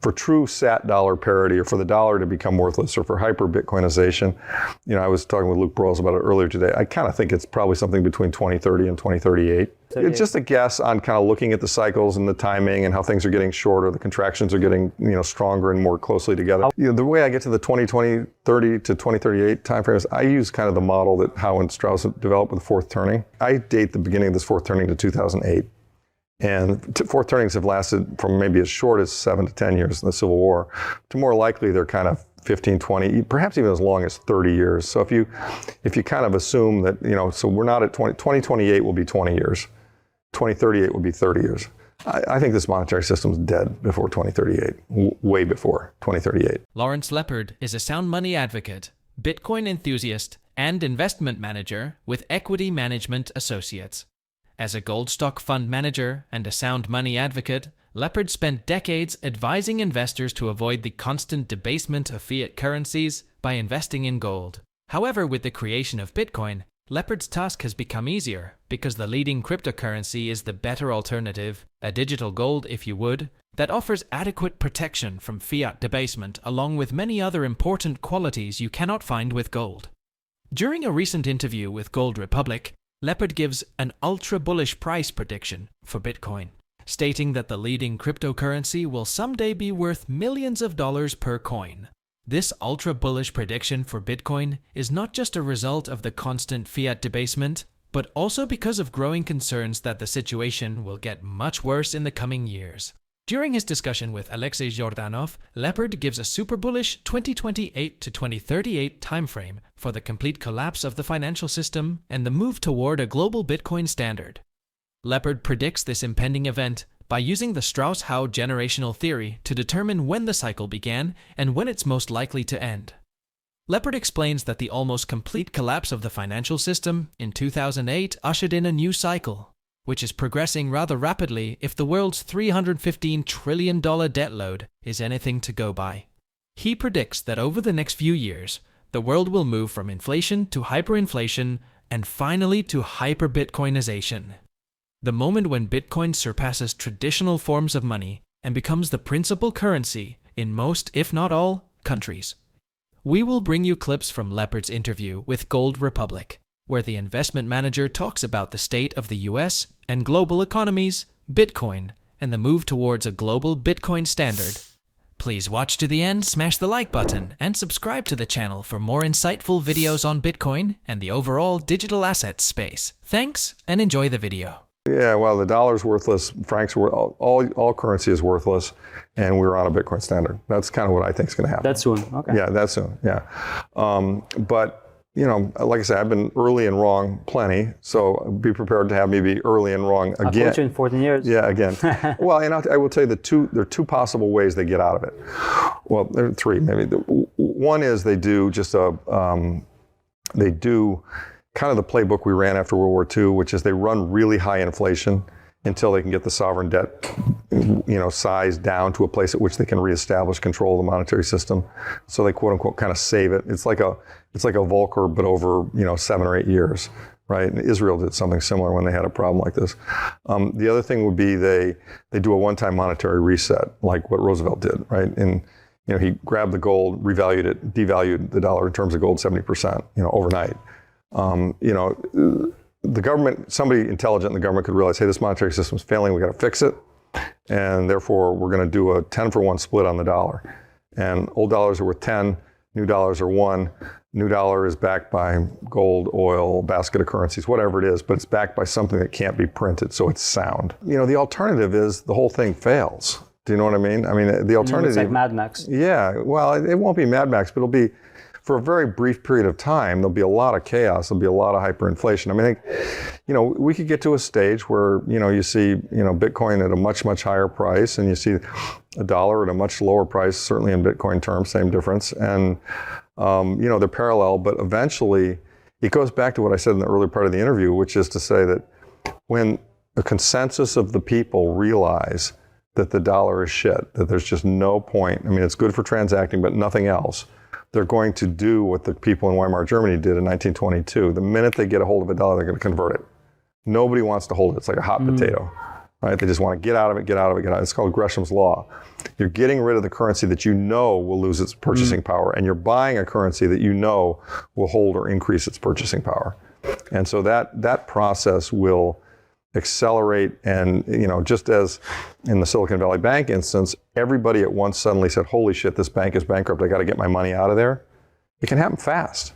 for true sat dollar parity, or for the dollar to become worthless, or for hyper-Bitcoinization, I was talking with Luke Broyles about it earlier today. I kind of think it's probably something between 2030 and 2038. It's just a guess on kind of looking at the cycles and the timing and how things are getting shorter, the contractions are getting stronger and more closely together. The way I get to the 2030 to 2038 timeframe is I use kind of the model that Howe and Strauss developed with the fourth turning. I date the beginning of this fourth turning to 2008. And fourth turnings have lasted from maybe as short as 7 to 10 years in the Civil War, to more likely they're kind of 15, 20, perhaps even as long as 30 years. So if you kind of assume that, so we're not at 2028 will be 20 years, 2038 will be 30 years. I think this monetary system is dead before 2038, way before 2038. Lawrence Lepard is a sound money advocate, Bitcoin enthusiast, and investment manager with Equity Management Associates. As a gold stock fund manager and a sound money advocate, Lepard spent decades advising investors to avoid the constant debasement of fiat currencies by investing in gold. However, with the creation of Bitcoin, Lepard's task has become easier because the leading cryptocurrency is the better alternative, a digital gold if you would, that offers adequate protection from fiat debasement along with many other important qualities you cannot find with gold. During a recent interview with GoldRepublic, Lepard gives an ultra-bullish price prediction for Bitcoin, stating that the leading cryptocurrency will someday be worth millions of dollars per coin. This ultra-bullish prediction for Bitcoin is not just a result of the constant fiat debasement, but also because of growing concerns that the situation will get much worse in the coming years. During his discussion with Alexei Jordanov, Lepard gives a super bullish 2028 to 2038 timeframe for the complete collapse of the financial system and the move toward a global Bitcoin standard. Lepard predicts this impending event by using the Strauss-Howe generational theory to determine when the cycle began and when it's most likely to end. Lepard explains that the almost complete collapse of the financial system in 2008 ushered in a new cycle, which is progressing rather rapidly if the world's $315 trillion debt load is anything to go by. He predicts that over the next few years, the world will move from inflation to hyperinflation and finally to hyper-Bitcoinization. The moment when Bitcoin surpasses traditional forms of money and becomes the principal currency in most, if not all, countries. We will bring you clips from Lepard's interview with GoldRepublic, where the investment manager talks about the state of the US and global economies, Bitcoin, and the move towards a global Bitcoin standard. Please watch to the end, smash the like button, and subscribe to the channel for more insightful videos on Bitcoin and the overall digital assets space. Thanks, and enjoy the video. Yeah, well, the dollar's worthless, francs, all currency is worthless, and we're on a Bitcoin standard. That's kind of what I think is going to happen. That's soon, okay. Yeah, that's soon, yeah. But, like I said, I've been early and wrong plenty, so be prepared to have me be early and wrong again. I've watched you in 14 years. Yeah, again. Well, and I will tell you there are two possible ways they get out of it. Well, there are three, maybe. One is they do kind of the playbook we ran after World War II, which is they run really high inflation until they can get the sovereign debt, size down to a place at which they can reestablish control of the monetary system. So they quote unquote kind of save it. It's like a Volcker, but over 7 or 8 years, right? And Israel did something similar when they had a problem like this. The other thing would be they do a one-time monetary reset, like what Roosevelt did, right? And he grabbed the gold, revalued it, devalued the dollar in terms of gold 70%, overnight. The government, somebody intelligent in the government could realize, hey, this monetary system is failing, we got to fix it. And therefore, we're going to do a 10-for-1 split on the dollar. And old dollars are worth 10, new dollars are 1. New dollar is backed by gold, oil, basket of currencies, whatever it is, but it's backed by something that can't be printed, so it's sound. The alternative is the whole thing fails. Do you know what I mean? I mean, the alternative... It's like Mad Max. Yeah, well, it won't be Mad Max, but it'll be... For a very brief period of time, there'll be a lot of chaos. There'll be a lot of hyperinflation. I mean, I think, we could get to a stage where, you see, Bitcoin at a much, much higher price, and you see a dollar at a much lower price, certainly in Bitcoin terms, same difference. And, they're parallel, but eventually it goes back to what I said in the earlier part of the interview, which is to say that when a consensus of the people realize that the dollar is shit, that there's just no point. I mean, it's good for transacting, but nothing else. They're going to do what the people in Weimar Germany did in 1922. The minute they get a hold of a dollar, they're going to convert it. Nobody wants to hold it. It's like a hot potato. right? They just want to get out of it, get out of it, get out of it. It's called Gresham's Law. You're getting rid of the currency that you know will lose its purchasing power, and you're buying a currency that you know will hold or increase its purchasing power. And so that process will accelerate, and just as in the Silicon Valley Bank instance, everybody at once suddenly said, holy shit, this bank is bankrupt, I got to get my money out of there. It can happen fast.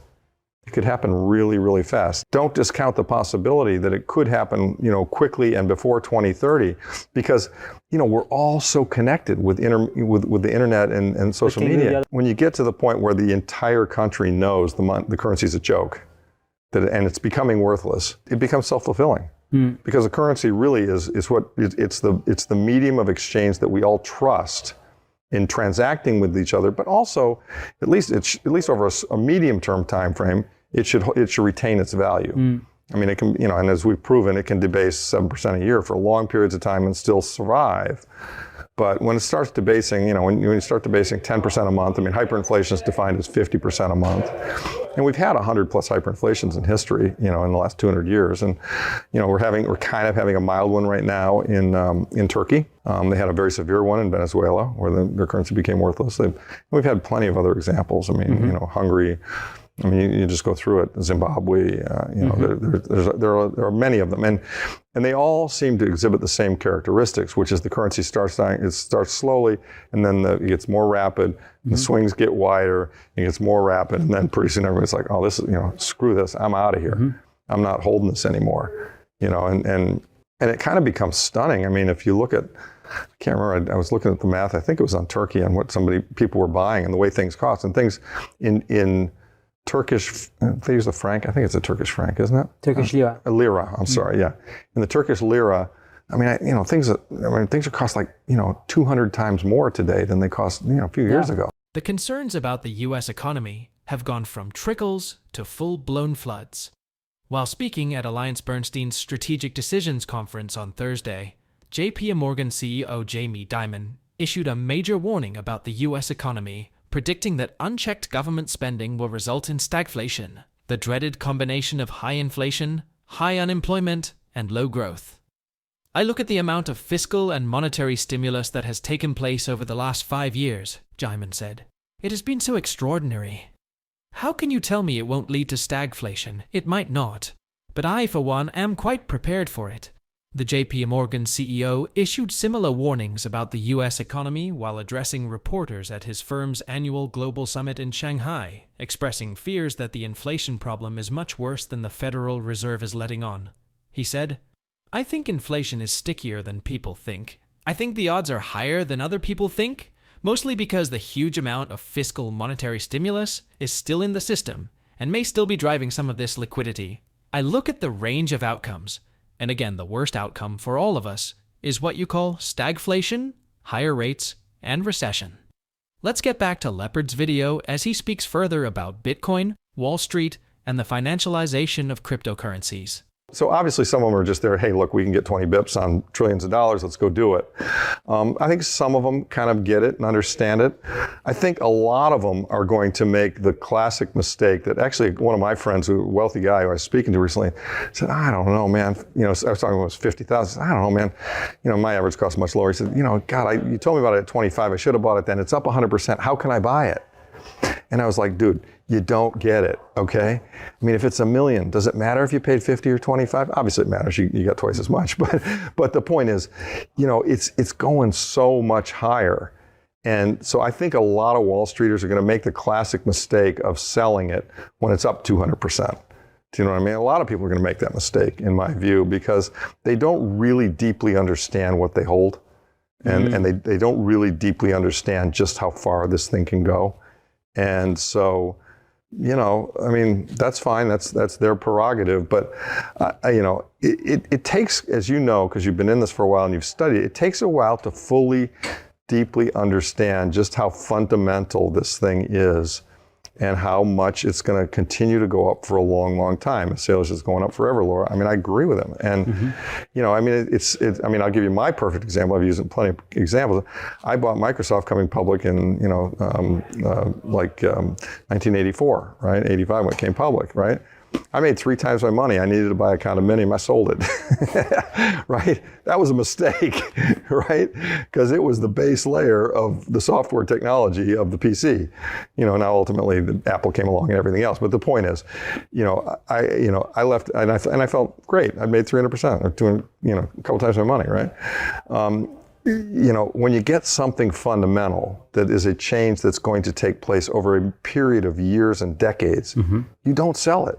It could happen really, really fast. Don't discount the possibility that it could happen, quickly and before 2030, because, we're all so connected with the internet and social media. When you get to the point where the entire country knows the currency is a joke, and it's becoming worthless, it becomes self-fulfilling. Because the currency really is the medium of exchange that we all trust in transacting with each other, but also, at least over a medium-term time frame, it should retain its value. I mean, it can, and as we've proven, it can debase 7% a year for long periods of time and still survive. But when it starts debasing, when you start debasing 10% a month, I mean, hyperinflation is defined as 50% a month. And we've had 100 plus hyperinflations in history, in the last 200 years. And, we're kind of having a mild one right now in Turkey. They had a very severe one in Venezuela where their currency became worthless. We've had plenty of other examples. I mean, Hungary. I mean, you just go through it. Zimbabwe, there are many of them, and they all seem to exhibit the same characteristics, which is the currency starts dying. It starts slowly, and then it gets more rapid. The swings get wider, it gets more rapid, and then pretty soon everybody's like, "Oh, this is screw this. I'm out of here. I'm not holding this anymore." And it kind of becomes stunning. I mean, if you look at, I can't remember. I was looking at the math. I think it was on Turkey and what people were buying and the way things cost and things in Turkish, they use the franc. I think it's a Turkish franc, isn't it? Turkish lira. Lira. I'm sorry. Yeah, in the Turkish lira, I mean, things are cost like 200 times more today than they cost a few years ago. The concerns about the U.S. economy have gone from trickles to full-blown floods. While speaking at AllianceBernstein's Strategic Decisions Conference on Thursday, JP Morgan CEO Jamie Dimon issued a major warning about the U.S. economy, predicting that unchecked government spending will result in stagflation, the dreaded combination of high inflation, high unemployment, and low growth. I look at the amount of fiscal and monetary stimulus that has taken place over the last 5 years, Dimon said. It has been so extraordinary. How can you tell me it won't lead to stagflation? It might not. But I, for one, am quite prepared for it. The JP Morgan CEO issued similar warnings about the U.S. economy while addressing reporters at his firm's annual global summit in Shanghai, expressing fears that the inflation problem is much worse than the Federal Reserve is letting on. He said, "I think inflation is stickier than people think. I think the odds are higher than other people think, mostly because the huge amount of fiscal monetary stimulus is still in the system and may still be driving some of this liquidity. I look at the range of outcomes. And again, the worst outcome for all of us is what you call stagflation, higher rates, and recession." Let's get back to Lepard's video as he speaks further about Bitcoin, Wall Street, and the financialization of cryptocurrencies. So obviously some of them are just there, hey, look, we can get 20 bips on trillions of dollars, let's go do it. I think some of them kind of get it and understand it. I think a lot of them are going to make the classic mistake that actually one of my friends, a wealthy guy who I was speaking to recently, said, I don't know, man. I was talking about it was 50,000. I don't know, man. My average cost much lower. He said, God, you told me about it at 25. I should have bought it then. It's up 100%. How can I buy it? And I was like, dude, you don't get it, okay? I mean, if it's $1 million, does it matter if you paid 50 or 25? Obviously it matters, you got twice as much, but the point is, it's going so much higher. And so I think a lot of Wall Streeters are gonna make the classic mistake of selling it when it's up 200%. Do you know what I mean? A lot of people are gonna make that mistake, in my view, because they don't really deeply understand what they hold. And they don't really deeply understand just how far this thing can go. And so, I mean, that's fine. That's their prerogative. But, it takes, as you know, because you've been in this for a while and you've studied, it takes a while to fully, deeply understand just how fundamental this thing is and how much it's going to continue to go up for a long, long time. And sales is going up forever, Laura. I mean, I agree with him. And, I mean, I'll give you my perfect example. I've used plenty of examples. I bought Microsoft coming public in, 1984, right? 85 when it came public, right? I made 3 times my money. I needed to buy a condominium. I sold it, right? That was a mistake, right? Because it was the base layer of the software technology of the PC. Now ultimately the Apple came along and everything else. But the point is, I left and I felt great. I made 300%, or doing, a couple times my money, right? When you get something fundamental that is a change that's going to take place over a period of years and decades, you don't sell it.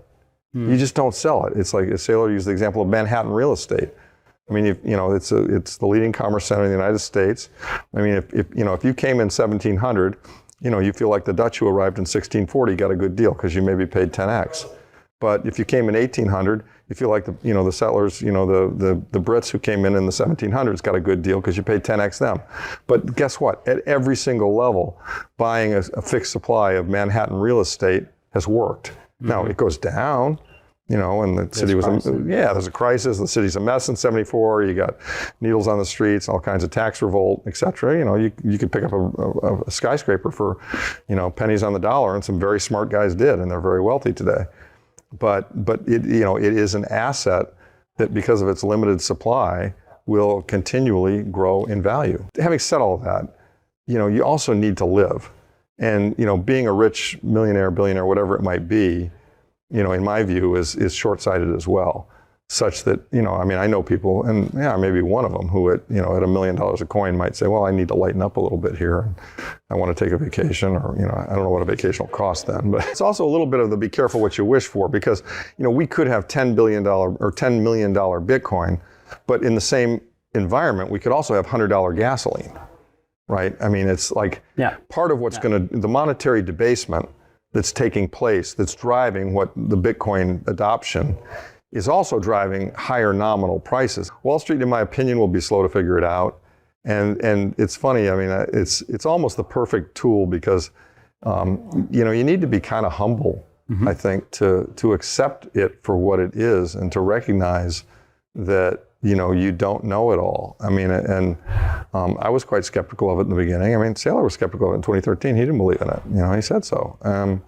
You just don't sell it. It's like a sailor used the example of Manhattan real estate. I mean, it's the leading commerce center in the United States. I mean, if you came in 1700, you feel like the Dutch who arrived in 1640 got a good deal because you maybe paid 10x. But if you came in 1800, you feel like the settlers, the Brits who came in the 1700s got a good deal because you paid 10x them. But guess what? At every single level, buying a fixed supply of Manhattan real estate has worked. Now it goes down, and the city was, there's a crisis. The city's a mess in 74. You got needles on the streets, all kinds of tax revolt, et cetera. You could pick up a skyscraper for, pennies on the dollar, and some very smart guys did, and they're very wealthy today. But it is an asset that, because of its limited supply, will continually grow in value. Having said all of that, you also need to live. And, being a rich millionaire, billionaire, whatever it might be, in my view, is short-sighted as well. Such that, I know people, and maybe one of them who at $1 million a coin might say, well, I need to lighten up a little bit here. I want to take a vacation, or, I don't know what a vacation will cost then. But it's also a little bit of the be careful what you wish for, because, we could have $10 billion or $10 million Bitcoin, but in the same environment, we could also have $100 gasoline. Right? I mean, it's like part of what's the monetary debasement that's taking place, that's driving what the Bitcoin adoption is also driving higher nominal prices. Wall Street, in my opinion, will be slow to figure it out. And it's funny, I mean, it's almost the perfect tool because, you need to be kind of humble, I think, to accept it for what it is and to recognize that, you don't know it all. I mean, and I was quite skeptical of it in the beginning. I mean, Saylor was skeptical of it in 2013. He didn't believe in it. He said so. And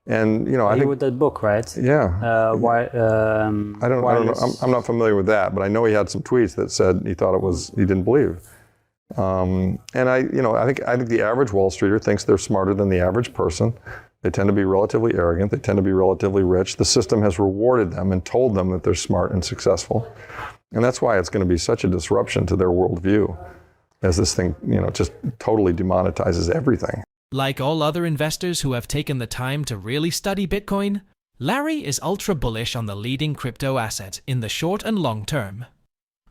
I think with that book, right? Yeah. Why? I don't know. I'm not familiar with that, but I know he had some tweets that said he didn't believe. And I think the average Wall Streeter thinks they're smarter than the average person. They tend to be relatively arrogant. They tend to be relatively rich. The system has rewarded them and told them that they're smart and successful. And that's why it's going to be such a disruption to their worldview, as this thing, just totally demonetizes everything. Like all other investors who have taken the time to really study Bitcoin, Larry is ultra bullish on the leading crypto asset in the short and long term.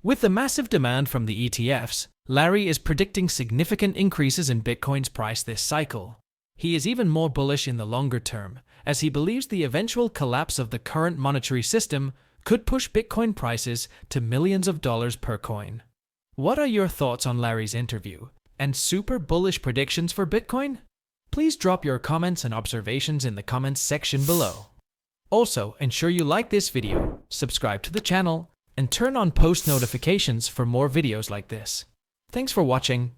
With the massive demand from the ETFs, Larry is predicting significant increases in Bitcoin's price this cycle. He is even more bullish in the longer term, as he believes the eventual collapse of the current monetary system could push Bitcoin prices to millions of dollars per coin. What are your thoughts on Larry's interview and super bullish predictions for Bitcoin? Please drop your comments and observations in the comments section below. Also, ensure you like this video, subscribe to the channel, and turn on post notifications for more videos like this. Thanks for watching.